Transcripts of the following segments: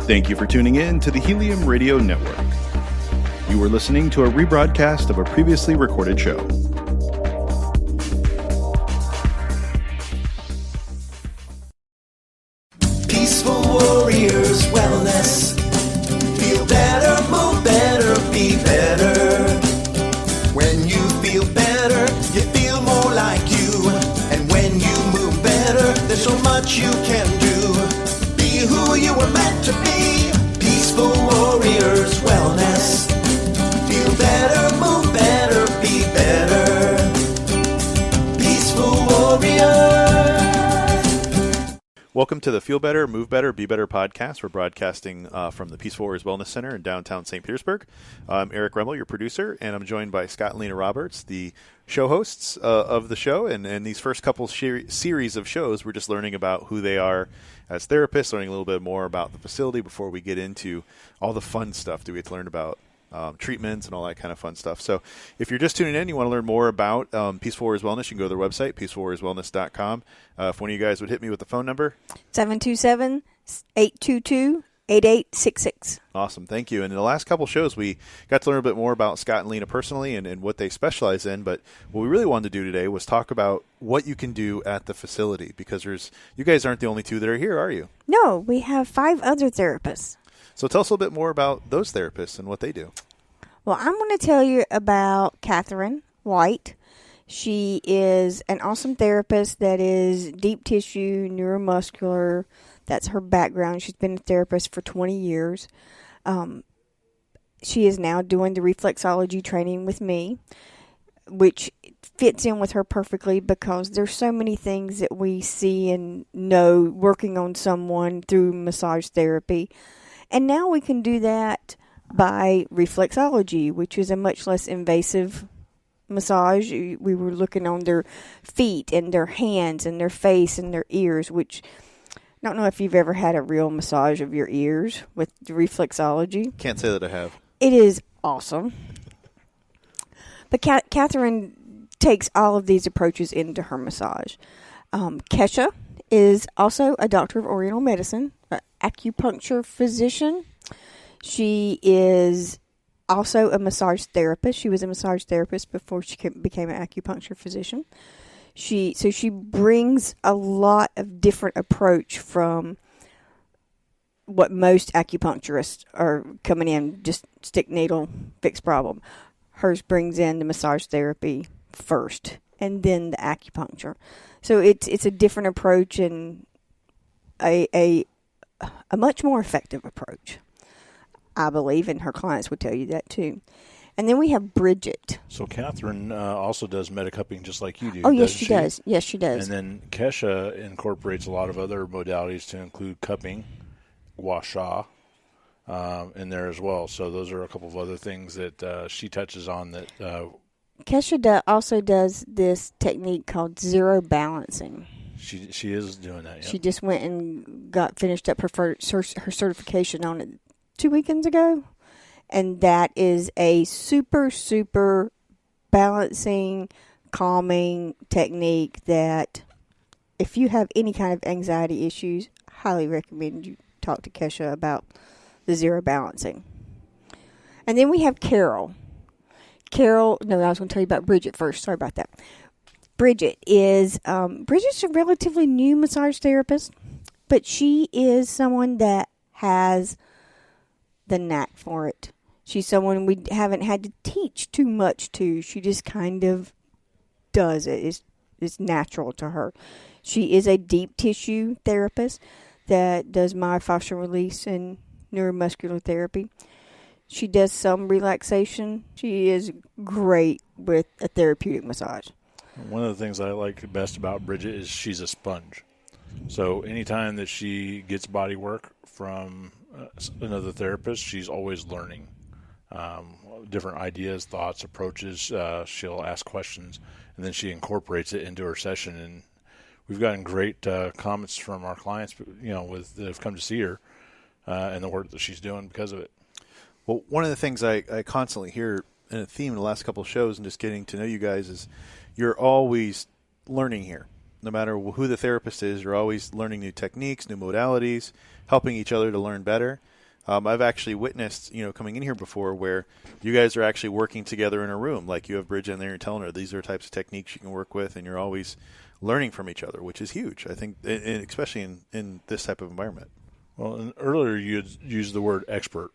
Thank you for tuning in to the Helium Radio Network. You are listening to a rebroadcast of a previously recorded show. Peaceful Warriors Wellness. Feel better, move better, be better. When you feel better, you feel more like you. And when you move better, there's so much you can do. Be who you were meant to be. Peaceful Warriors Wellness. Feel better, move better, be better. Peaceful Warriors. Welcome to the Feel Better, Move Better, Be Better podcast. We're broadcasting from the Peaceful Warriors Wellness Center in downtown St. Petersburg. I'm Eric Remmel, your producer, and I'm joined by Scott and Lena Roberts, the show hosts of the show. And these first couple series of shows, we're just learning about who they are as therapists, learning a little bit more about the facility before we get into all the fun stuff that we get to learn about. Treatments and all that kind of fun stuff. So if you're just tuning in, you want to learn more about Peaceful Warriors Wellness, you can go to their website, peacefulwarriorswellness.com. If one of you guys would hit me with the phone number. 727-822-8866. Awesome. Thank you. And in the last couple shows, we got to learn a bit more about Scott and Lena personally and what they specialize in. But what we really wanted to do today was talk about what you can do at the facility, because you guys aren't the only two that are here, are you? No, we have 5 other therapists. So tell us a little bit more about those therapists and what they do. Well, I'm going to tell you about Catherine White. She is an awesome therapist that is deep tissue, neuromuscular. That's her background. She's been a therapist for 20 years. She is now doing the reflexology training with me, which fits in with her perfectly because there's so many things that we see and know working on someone through massage therapy. And now we can do that by reflexology, which is a much less invasive massage. We were looking on their feet and their hands and their face and their ears, which I don't know if you've ever had a real massage of your ears with reflexology. Can't say that I have. It is awesome. But Catherine takes all of these approaches into her massage. Kesha is also a doctor of Oriental medicine, an acupuncture physician. She is also a massage therapist. She was a massage therapist before she became an acupuncture physician. She brings a lot of different approach from what most acupuncturists are coming in, just stick needle, fix problem. Hers brings in the massage therapy first and then the acupuncture. So it's a different approach and a much more effective approach, I believe, and her clients would tell you that too. And then we have Bridget. So Catherine also does metacupping just like you do. Oh, yes, she does. Yes, she does. And then Kesha incorporates a lot of other modalities to include cupping, gua sha, in there as well. So those are a couple of other things that she touches on that. Kesha also does this technique called zero balancing. She is doing that. Yep. She just went and finished up her certification on it 2 weekends ago. And that is a super, super balancing, calming technique that if you have any kind of anxiety issues, highly recommend you talk to Kesha about the zero balancing. And then we have Carol. I was going to tell you about Bridget first. Sorry about that. Bridget's a relatively new massage therapist, but she is someone that has the knack for it. She's someone we haven't had to teach too much to. She just kind of does it. It's natural to her. She is a deep tissue therapist that does myofascial release and neuromuscular therapy. She does some relaxation. She is great with a therapeutic massage. One of the things I like best about Bridget is she's a sponge. So anytime that she gets body work from another therapist, she's always learning different ideas, thoughts, approaches. She'll ask questions, and then she incorporates it into her session. And we've gotten great comments from our clients, that have come to see her and the work that she's doing because of it. Well, one of the things I constantly hear in a theme in the last couple of shows and just getting to know you guys is you're always learning here. No matter who the therapist is, you're always learning new techniques, new modalities, helping each other to learn better. I've actually witnessed, coming in here before where you guys are actually working together in a room. Like you have Bridget in there, you're telling her these are types of techniques you can work with, and you're always learning from each other, which is huge, I think, especially in this type of environment. Well, and earlier you had used the word expert.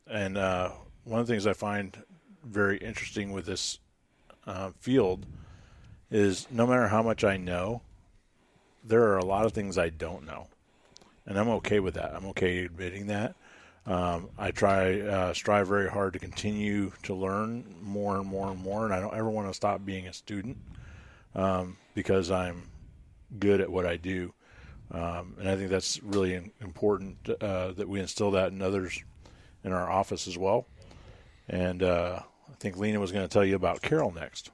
And one of the things I find very interesting with this field is no matter how much I know, there are a lot of things I don't know. And I'm okay with that. I'm okay admitting that. I strive very hard to continue to learn more and more and more, and I don't ever want to stop being a student because I'm good at what I do. And I think that's really important that we instill that in others in our office as well. And I think Lena was going to tell you about Carol next.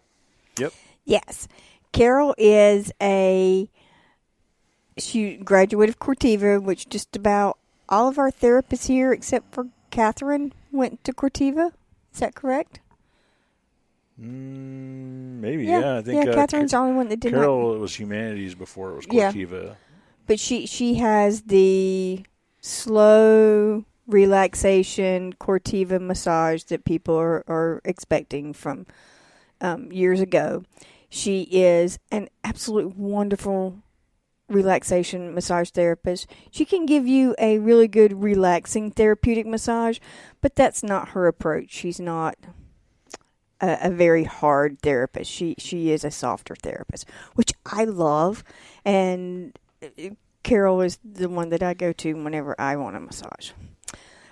Yep. Yes. Carol is she graduated of Cortiva, which just about all of our therapists here, except for Catherine, went to Cortiva. Is that correct? Maybe, yeah. I think Catherine's the only one that did Carol, not. it was humanities before it was Cortiva. Yeah. But she has the slow relaxation Cortiva massage that people are expecting from years ago. She is an absolute wonderful relaxation massage therapist. She can give you a really good relaxing therapeutic massage, but that's not her approach. She's not a very hard therapist. She is a softer therapist, which I love, and Carol is the one that I go to whenever I want a massage.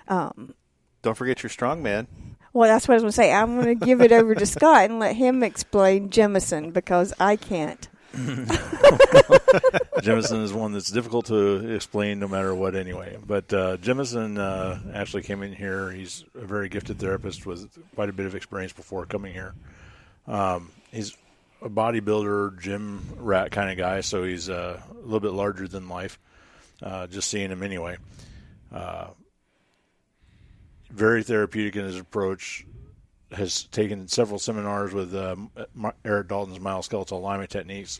Don't forget your strong man. Well, that's what I was going to say. I'm going to give it over to Scott and let him explain Jemison because I can't. Jemison is one that's difficult to explain no matter what anyway. But Jemison actually came in here. He's a very gifted therapist with quite a bit of experience before coming here. He's a bodybuilder, gym rat kind of guy, so he's a little bit larger than life, just seeing him anyway. Very therapeutic in his approach. Has taken several seminars with Eric Dalton's myoskeletal alignment techniques.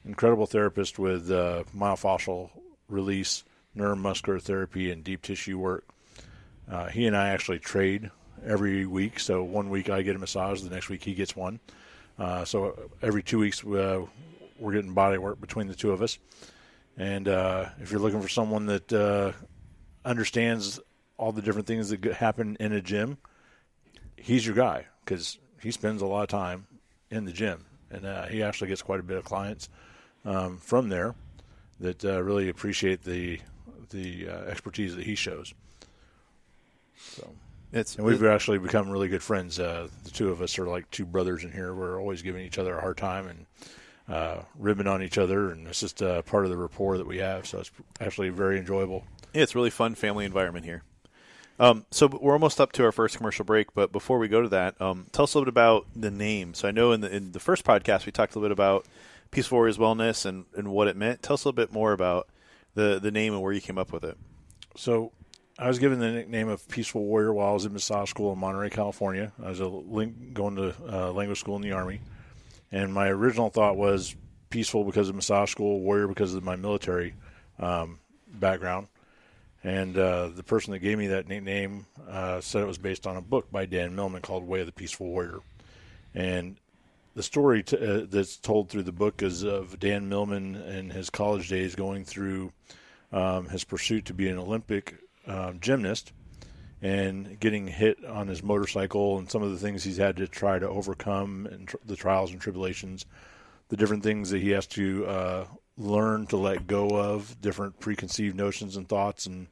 Incredible therapist with myofascial release, neuromuscular therapy, and deep tissue work. He and I actually trade every week. So 1 week I get a massage, the next week he gets one. So every 2 weeks we're getting body work between the two of us. And if you're looking for someone that understands all the different things that happen in a gym, he's your guy because he spends a lot of time in the gym, and he actually gets quite a bit of clients from there that really appreciate the expertise that he shows. So, and we've actually become really good friends. The two of us are like two brothers in here. We're always giving each other a hard time and ribbing on each other, and it's just part of the rapport that we have. So it's actually very enjoyable. Yeah, it's a really fun family environment here. So we're almost up to our first commercial break, but before we go to that, tell us a little bit about the name. So I know in the first podcast we talked a little bit about Peaceful Warriors Wellness and what it meant. Tell us a little bit more about the name and where you came up with it. So I was given the nickname of Peaceful Warrior while I was in massage school in Monterey, California. I was going to language school in the Army, and my original thought was peaceful because of massage school, warrior because of my military background. And the person that gave me that nickname said it was based on a book by Dan Millman called Way of the Peaceful Warrior. And the story that's told through the book is of Dan Millman in his college days going through his pursuit to be an Olympic gymnast and getting hit on his motorcycle and some of the things he's had to try to overcome and the trials and tribulations, the different things that he has to learn to let go of, different preconceived notions and thoughts and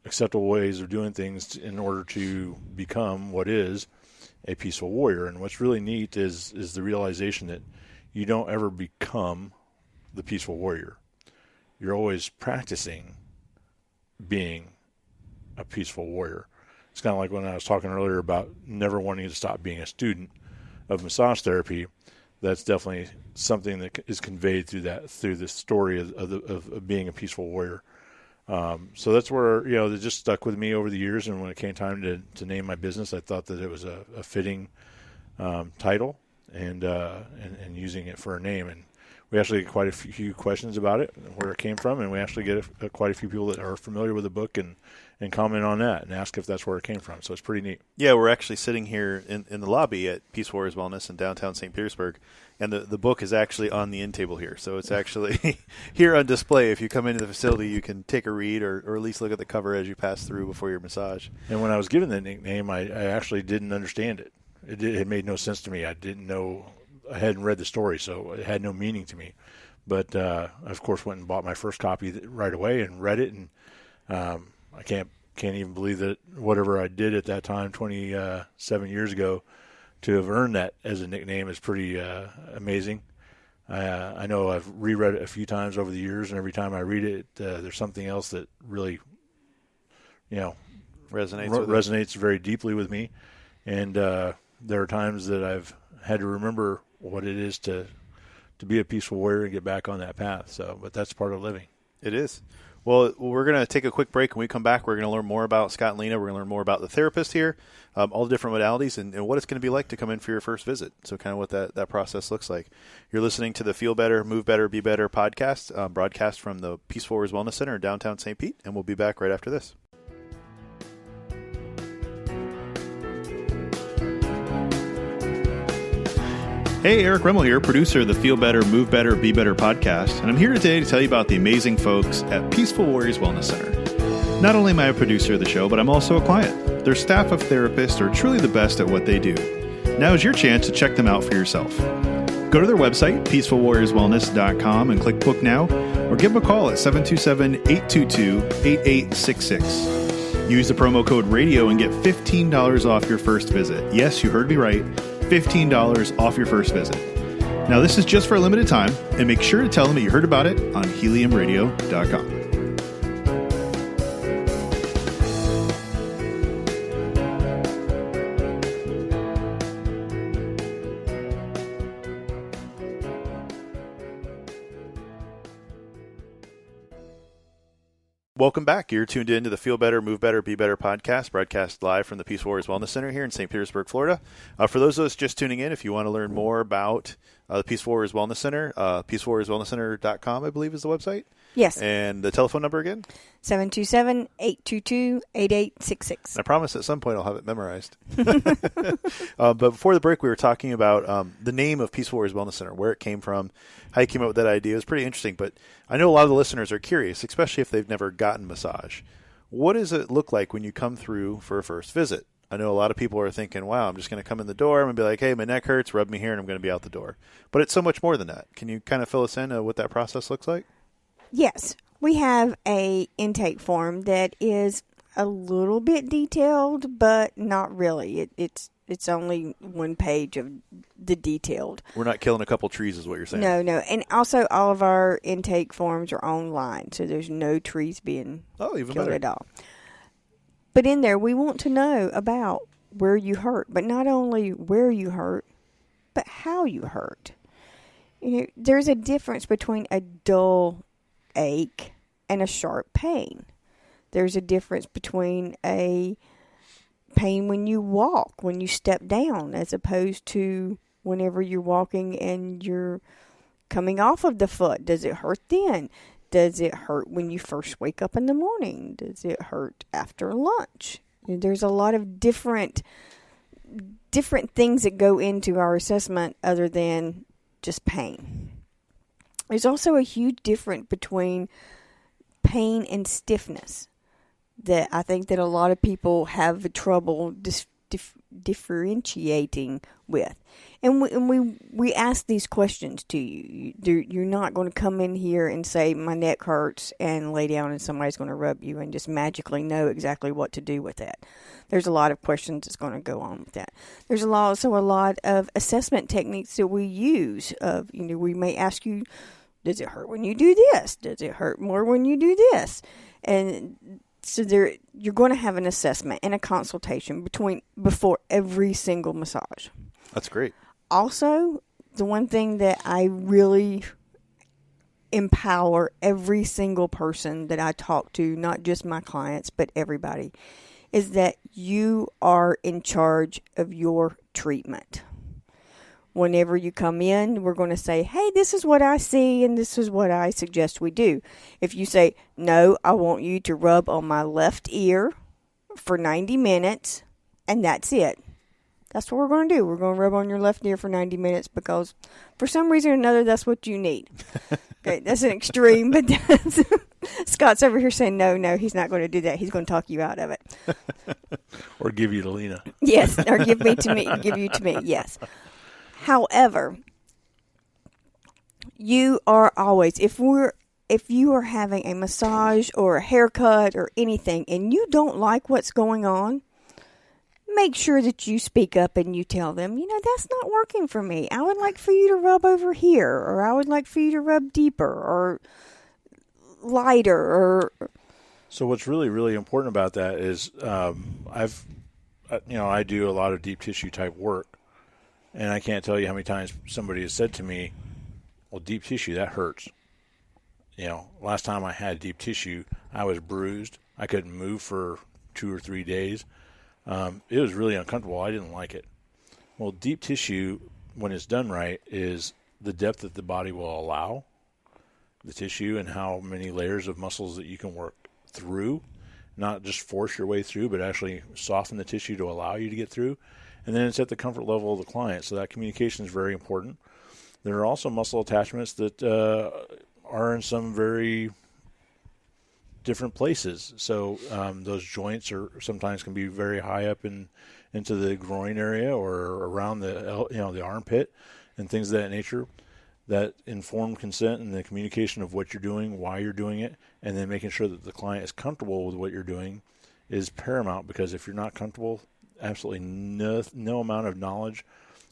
acceptable ways of doing things in order to become what is a peaceful warrior. And what's really neat is the realization that you don't ever become the peaceful warrior. You're always practicing being a peaceful warrior. It's kind of like when I was talking earlier about never wanting to stop being a student of massage therapy. That's definitely something that is conveyed through the story of being a peaceful warrior. So that's where it just stuck with me over the years. And when it came time to name my business, I thought that it was a fitting title and using it for a name. And we actually get quite a few questions about it, where it came from, and we actually get quite a few people that are familiar with the book and comment on that and ask if that's where it came from. So it's pretty neat. Yeah, we're actually sitting here in the lobby at Peace Warriors Wellness in downtown St. Petersburg, and the book is actually on the end table here. So it's actually here on display. If you come into the facility, you can take a read or at least look at the cover as you pass through before your massage. And when I was given the nickname, I actually didn't understand it. It made no sense to me. I didn't know. I hadn't read the story, so it had no meaning to me. But I, of course, went and bought my first copy right away and read it, and I can't even believe that whatever I did at that time, 27 years ago, to have earned that as a nickname is pretty amazing. I know I've reread it a few times over the years, and every time I read it, there's something else that really, resonates very deeply with me. And there are times that I've had to remember what it is to be a peaceful warrior and get back on that path. So, but that's part of living. It is. Well, we're going to take a quick break. When we come back, we're going to learn more about Scott and Lena. We're going to learn more about the therapist here, all the different modalities, and what it's going to be like to come in for your first visit. So kind of what that process looks like. You're listening to the Feel Better, Move Better, Be Better podcast, broadcast from the Peace Warriors Wellness Center in downtown St. Pete, and we'll be back right after this. Hey, Eric Remmel here, producer of the Feel Better, Move Better, Be Better podcast, and I'm here today to tell you about the amazing folks at Peaceful Warriors Wellness Center. Not only am I a producer of the show, but I'm also a client. Their staff of therapists are truly the best at what they do. Now is your chance to check them out for yourself. Go to their website, peacefulwarriorswellness.com, and click Book Now, or give them a call at 727-822-8866. Use the promo code RADIO and get $15 off your first visit. Yes, you heard me right. $15 off your first visit. Now, this is just for a limited time, and make sure to tell them that you heard about it on heliumradio.com. Welcome back. You're tuned in to the Feel Better, Move Better, Be Better podcast, broadcast live from the Peace Warriors Wellness Center here in St. Petersburg, Florida. For those of us just tuning in, if you want to learn more about the Peace Warriors Wellness Center, peacewarriorswellnesscenter.com, I believe, is the website. Yes. And the telephone number again? 727-822-8866. I promise at some point I'll have it memorized. But before the break, we were talking about the name of Peace Warriors Wellness Center, where it came from, how you came up with that idea. It was pretty interesting, but I know a lot of the listeners are curious, especially if they've never gotten massage. What does it look like when you come through for a first visit? I know a lot of people are thinking, wow, I'm just going to come in the door, I'm going to be like, hey, my neck hurts, rub me here, and I'm going to be out the door. But it's so much more than that. Can you kind of fill us in what that process looks like? Yes. We have a intake form that is a little bit detailed, but not really. It's only one page of the detailed. We're not killing a couple trees is what you're saying. No. And also all of our intake forms are online, so there's no trees being even killed better. at all. But in there, we want to know about where you hurt, but not only where you hurt, but how you hurt. There's a difference between a dull ache and a sharp pain. There's a difference between a pain when you walk, when you step down, as opposed to whenever you're walking and you're coming off of the foot. Does it hurt then? Does it hurt when you first wake up in the morning? Does it hurt after lunch? There's a lot of different things that go into our assessment other than just pain. There's also a huge difference between pain and stiffness that I think that a lot of people have trouble differentiating with. And we ask these questions to you. You're not going to come in here and say, my neck hurts, and lay down and somebody's going to rub you and just magically know exactly what to do with that. There's a lot of questions that's going to go on with that. There's also a lot of assessment techniques that we use. We may ask you, does it hurt when you do this? Does it hurt more when you do this? And so you're going to have an assessment and a consultation before every single massage. That's great. Also, the one thing that I really empower every single person that I talk to, not just my clients, but everybody, is that you are in charge of your treatment. Whenever you come in, we're going to say, hey, this is what I see and this is what I suggest we do. If you say, no, I want you to rub on my left ear for 90 minutes, and that's it. That's what we're going to do. We're going to rub on your left ear for 90 minutes because for some reason or another, that's what you need. Okay, that's an extreme, but Scott's over here saying, no, he's not going to do that. He's going to talk you out of it. Or give you to Lena. Yes, or give you to me, yes. However, you are always, if you are having a massage or a haircut or anything and you don't like what's going on, make sure that you speak up and you tell them, that's not working for me. I would like for you to rub over here, or I would like for you to rub deeper or lighter. Or So what's really, really important about that is I do a lot of deep tissue type work, and I can't tell you how many times somebody has said to me, well, deep tissue, that hurts. Last time I had deep tissue, I was bruised. I couldn't move for 2 or 3 days. It was really uncomfortable. I didn't like it. Well, deep tissue, when it's done right, is the depth that the body will allow the tissue and how many layers of muscles that you can work through, not just force your way through, but actually soften the tissue to allow you to get through. And then it's at the comfort level of the client. So that communication is very important. There are also muscle attachments that are in some very different places. So those joints are sometimes can be very high up into the groin area or around the armpit and things of that nature. That informed consent and the communication of what you're doing, why you're doing it, and then making sure that the client is comfortable with what you're doing is paramount, because if you're not comfortable, absolutely no amount of knowledge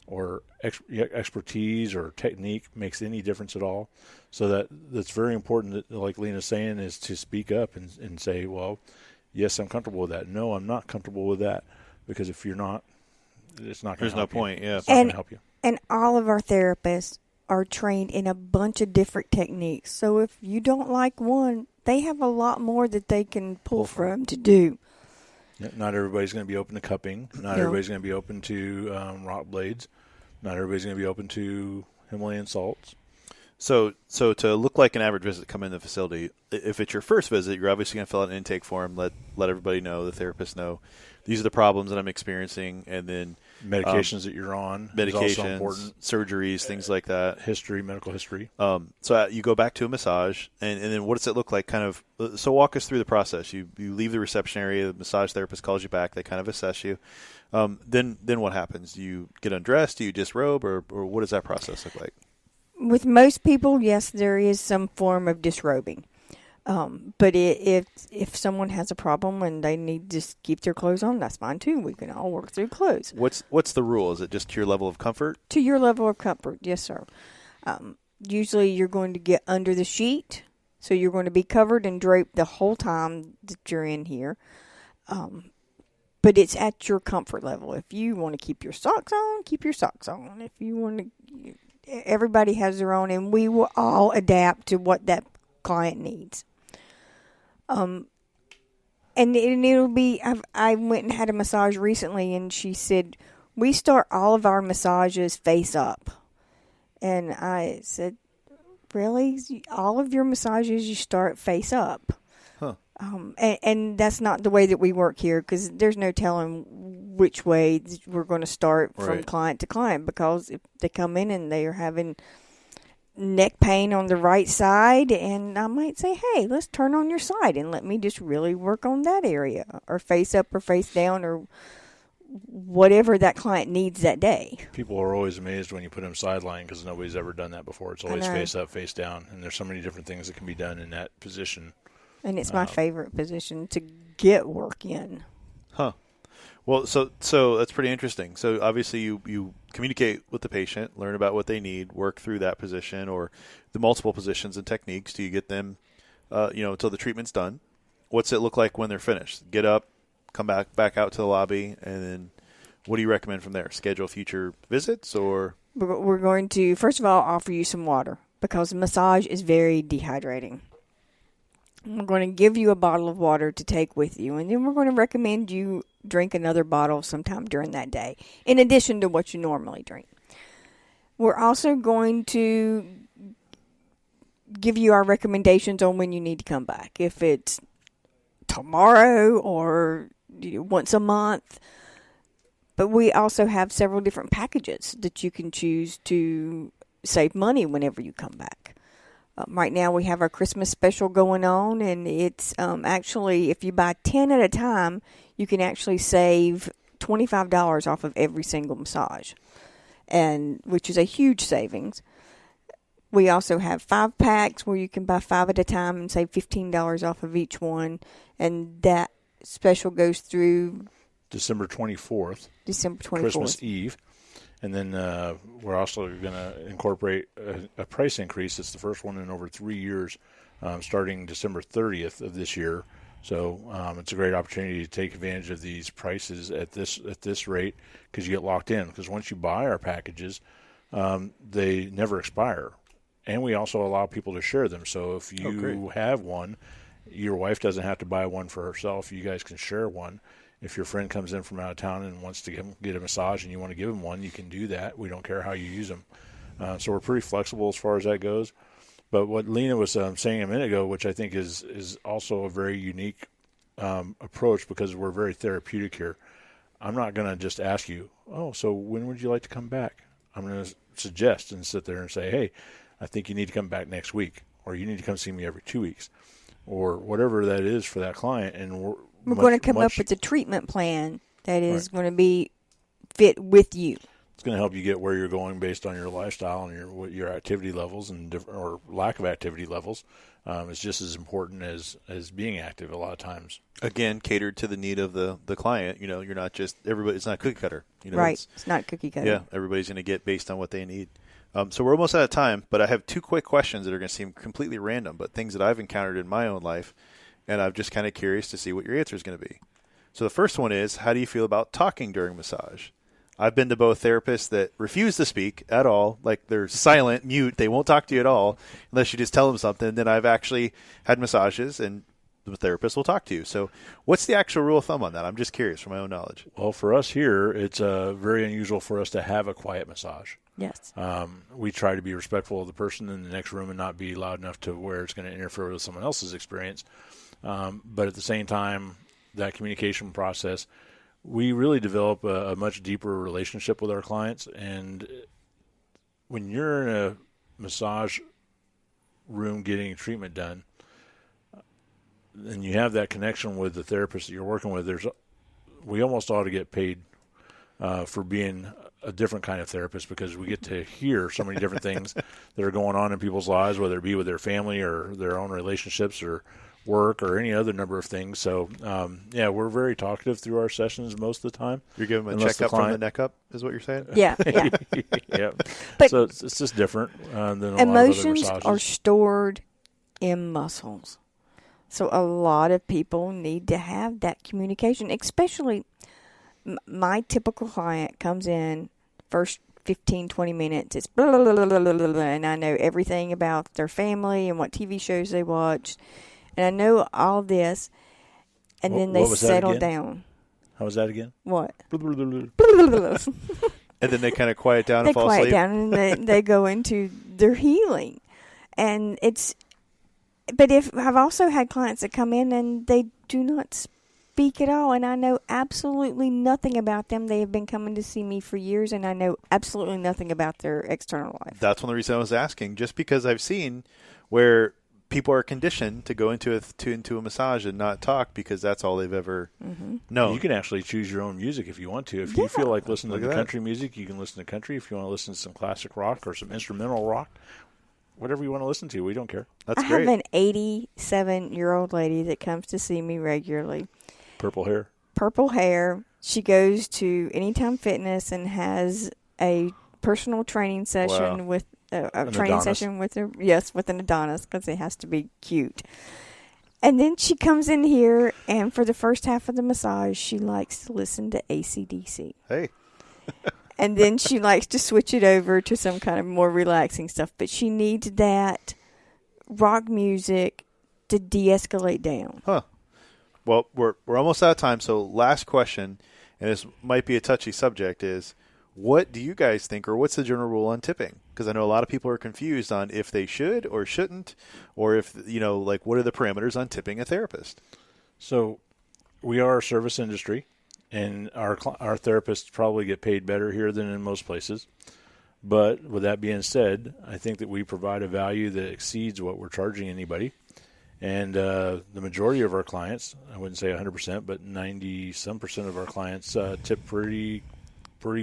or expertise or technique makes any difference at all. So that's very important, that, like Lena's saying, is to speak up and say, well, yes, I'm comfortable with that. No, I'm not comfortable with that, because if you're not, it's not going to help you. There's no point, yeah. It's not going to help you. And all of our therapists are trained in a bunch of different techniques. So if you don't like one, they have a lot more that they can pull from to do. Yeah, not everybody's going to be open to cupping. Not everybody's going to be open to rock blades. Not everybody's going to be open to Himalayan salts. So to look like an average visit, come in the facility. If it's your first visit, you're obviously going to fill out an intake form, let everybody know, the therapist know, these are the problems that I'm experiencing, and then medications that you're on, medications, is also important. surgeries, things like that. Medical history. So you go back to a massage, and then what does it look like? So walk us through the process. You leave the reception area, the massage therapist calls you back, they kind of assess you. Then what happens? Do you get undressed? Do you disrobe, or what does that process look like? With most people, yes, there is some form of disrobing. But if someone has a problem and they need to just keep their clothes on, that's fine too. We can all work through clothes. What's the rule? Is it just to your level of comfort? To your level of comfort, yes, sir. Usually you're going to get under the sheet, so you're going to be covered and draped the whole time that you're in here. But it's at your comfort level. If you want to keep your socks on, keep your socks on. If you want to, everybody has their own, and we will all adapt to what that client needs. And it'll be, I went and had a massage recently, and she said, we start all of our massages face up. And I said, really? All of your massages you start face up? Huh. And that's not the way that we work here, because there's no telling which way we're going to start from client to client, because if they come in and they are having neck pain on the right side, and I might say, hey, let's turn on your side and let me just really work on that area, or face up or face down, or whatever that client needs that day. People are always amazed when you put them sideline, because nobody's ever done that before. It's always face up, face down, and there's so many different things that can be done in that position. And it's my favorite position to get work in. Huh. Well, so that's pretty interesting. So obviously you communicate with the patient, learn about what they need, work through that position or the multiple positions and techniques till you get them, until the treatment's done. What's it look like when they're finished? Get up, come back out to the lobby, and then what do you recommend from there? Schedule future visits, or? We're going to, first of all, offer you some water, because massage is very dehydrating. We're going to give you a bottle of water to take with you, and then we're going to recommend you drink another bottle sometime during that day, in addition to what you normally drink. We're also going to give you our recommendations on when you need to come back. If it's tomorrow or once a month. But we also have several different packages that you can choose to save money whenever you come back. Right now we have our Christmas special going on, and it's actually, if you buy 10 at a time, you can actually save $25 off of every single massage, and which is a huge savings. We also have 5-packs where you can buy 5 at a time and save $15 off of each one, and that special goes through December 24th. December 24th. Christmas Eve. And then we're also going to incorporate a price increase. It's the first one in over 3 years, starting December 30th of this year. So it's a great opportunity to take advantage of these prices at this rate, because you get locked in. Because once you buy our packages, they never expire. And we also allow people to share them. So if you have one, your wife doesn't have to buy one for herself. You guys can share one. If your friend comes in from out of town and wants to get a massage and you want to give them one, you can do that. We don't care how you use them. So we're pretty flexible as far as that goes. But what Lena was saying a minute ago, which I think is also a very unique approach, because we're very therapeutic here. I'm not going to just ask you, so when would you like to come back? I'm going to suggest and sit there and say, hey, I think you need to come back next week, or you need to come see me every 2 weeks, or whatever that is for that client. And we're going to come up with a treatment plan that is going to be fit with you. It's going to help you get where you're going based on your lifestyle and your activity levels or lack of activity levels. It's just as important as being active a lot of times. Again, catered to the need of the client. You're not just everybody. It's not cookie cutter. Right. It's not cookie cutter. Yeah, everybody's going to get based on what they need. So we're almost out of time, but I have 2 quick questions that are going to seem completely random, but things that I've encountered in my own life, and I'm just kind of curious to see what your answer is going to be. So the first one is, how do you feel about talking during massage? I've been to both therapists that refuse to speak at all, like they're silent, mute, they won't talk to you at all unless you just tell them something. Then I've actually had massages and the therapist will talk to you. So what's the actual rule of thumb on that? I'm just curious from my own knowledge. Well, for us here, it's very unusual for us to have a quiet massage. Yes. We try to be respectful of the person in the next room and not be loud enough to where it's going to interfere with someone else's experience. But at the same time, that communication process, we really develop a much deeper relationship with our clients. And when you're in a massage room getting treatment done, and you have that connection with the therapist that you're working with, we almost ought to get paid for being a different kind of therapist, because we get to hear so many different things that are going on in people's lives, whether it be with their family or their own relationships or work or any other number of things. So, we're very talkative through our sessions most of the time. You're giving them a checkup from the neck up, is what you're saying? Yeah. Yeah. But so it's just different than a lot of other emotions massages. are stored in muscles. So a lot of people need to have that communication, especially my typical client comes in first 15, 20 minutes. It's blah, blah, blah, blah, blah, blah, and I know everything about their family and what TV shows they watched. And I know all this. And then they settle down. How was that again? What? And then they kind of quiet down They and fall asleep. quiet down and they go into their healing. And but I've also had clients that come in and they do not speak at all, and I know absolutely nothing about them. They have been coming to see me for years, and I know absolutely nothing about their external life. That's one of the reasons I was asking, just because I've seen where people are conditioned to go into a massage and not talk because that's all they've ever known. You can actually choose your own music if you want to. If you feel like listening to country music, you can listen to country. If you want to listen to some classic rock or some instrumental rock, whatever you want to listen to, we don't care. That's I great. have an 87-year-old lady that comes to see me regularly. Purple hair. She goes to Anytime Fitness and has a personal training session with a training session with her. Yes, with an Adonis, because it has to be cute. And then she comes in here, and for the first half of the massage, she likes to listen to AC/DC. Hey. And then she likes to switch it over to some kind of more relaxing stuff. But she needs that rock music to de-escalate down. Huh. Well, we're almost out of time, so last question, and this might be a touchy subject, is What do you guys think, or what's the general rule on tipping? Because I know a lot of people are confused on if they should or shouldn't, or if, like what are the parameters on tipping a therapist? So we are a service industry, and our therapists probably get paid better here than in most places. But with that being said, I think that we provide a value that exceeds what we're charging anybody. And the majority of our clients, I wouldn't say 100%, but 90-some% of our clients tip pretty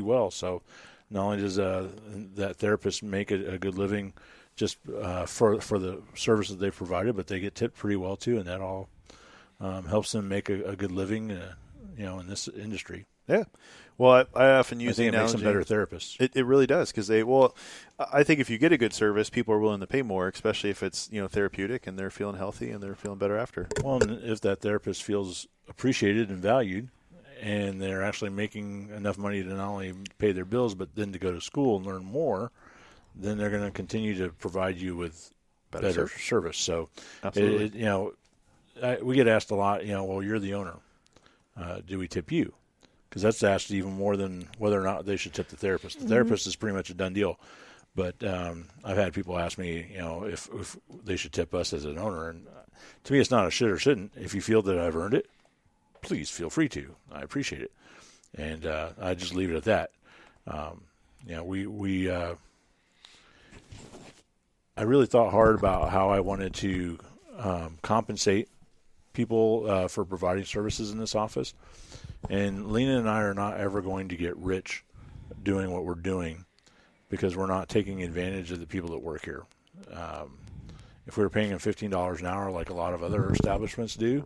well. So not only does that therapist make a good living just for the service that they provided, but they get tipped pretty well too, and that all helps them make a good living, in this industry. Yeah. Well, I often use the analogy. It makes them better therapists. It really does, because I think if you get a good service, people are willing to pay more, especially if it's therapeutic and they're feeling healthy and they're feeling better after. Well, and if that therapist feels appreciated and valued, and they're actually making enough money to not only pay their bills, but then to go to school and learn more, then they're going to continue to provide you with better service. So, absolutely. We get asked a lot, well, you're the owner. Do we tip you? Because that's asked even more than whether or not they should tip the therapist. The therapist is pretty much a done deal. But I've had people ask me, if they should tip us as an owner. And to me, it's not a should or shouldn't. If you feel that I've earned it, please feel free to. I appreciate it. And I just leave it at that. I really thought hard about how I wanted to compensate people for providing services in this office. And Lena and I are not ever going to get rich doing what we're doing, because we're not taking advantage of the people that work here. If we were paying them $15 an hour like a lot of other establishments do,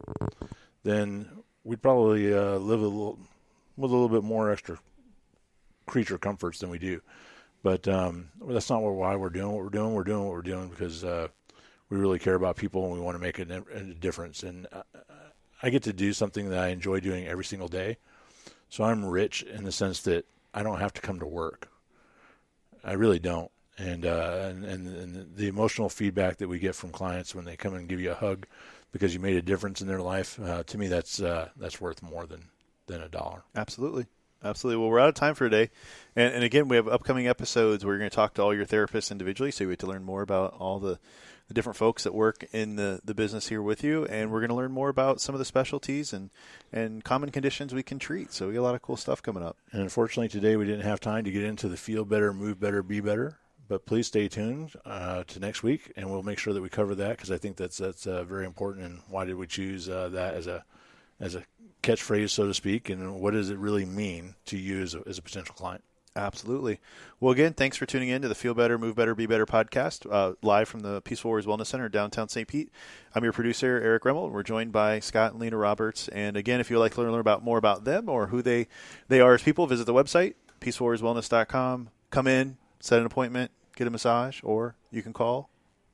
then we'd probably live with a little bit more extra creature comforts than we do. But that's not why we're doing what we're doing. We're doing what we're doing because we really care about people and we want to make a difference. And I get to do something that I enjoy doing every single day. So I'm rich in the sense that I don't have to come to work. I really don't. And the emotional feedback that we get from clients when they come and give you a hug because you made a difference in their life, to me, that's worth more than $1. Absolutely. Absolutely. Well, we're out of time for today. And again, we have upcoming episodes where you're going to talk to all your therapists individually, so you get to learn more about all the different folks that work in the business here with you. And we're going to learn more about some of the specialties and common conditions we can treat. So we got a lot of cool stuff coming up. And unfortunately, today we didn't have time to get into the feel better, move better, be better. But please stay tuned to next week, and we'll make sure that we cover that, because I think that's very important. And why did we choose that as a catchphrase, so to speak, and what does it really mean to you as a potential client? Absolutely. Well, again, thanks for tuning in to the Feel Better, Move Better, Be Better podcast, live from the Peaceful Warriors Wellness Center in downtown St. Pete. I'm your producer, Eric Remmel, and we're joined by Scott and Lena Roberts. And again, if you'd like to learn more about them or who they are as people, visit the website, peacefulwarriorswellness.com. Come in, set an appointment, get a massage, or you can call.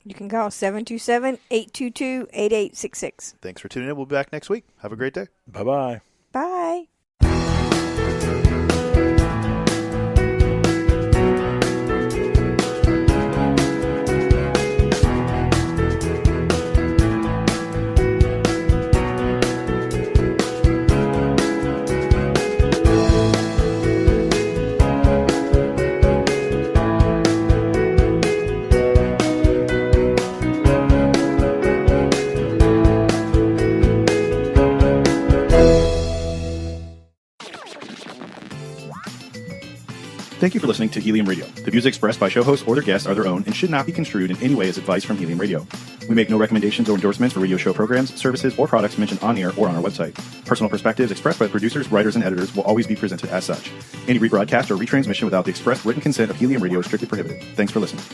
You can call 727-822-8866. Thanks for tuning in. We'll be back next week. Have a great day. Bye-bye. Bye. Thank you for listening to Helium Radio. The views expressed by show hosts or their guests are their own and should not be construed in any way as advice from Helium Radio. We make no recommendations or endorsements for radio show programs, services, or products mentioned on air or on our website. Personal perspectives expressed by the producers, writers, and editors will always be presented as such. Any rebroadcast or retransmission without the express written consent of Helium Radio is strictly prohibited. Thanks for listening.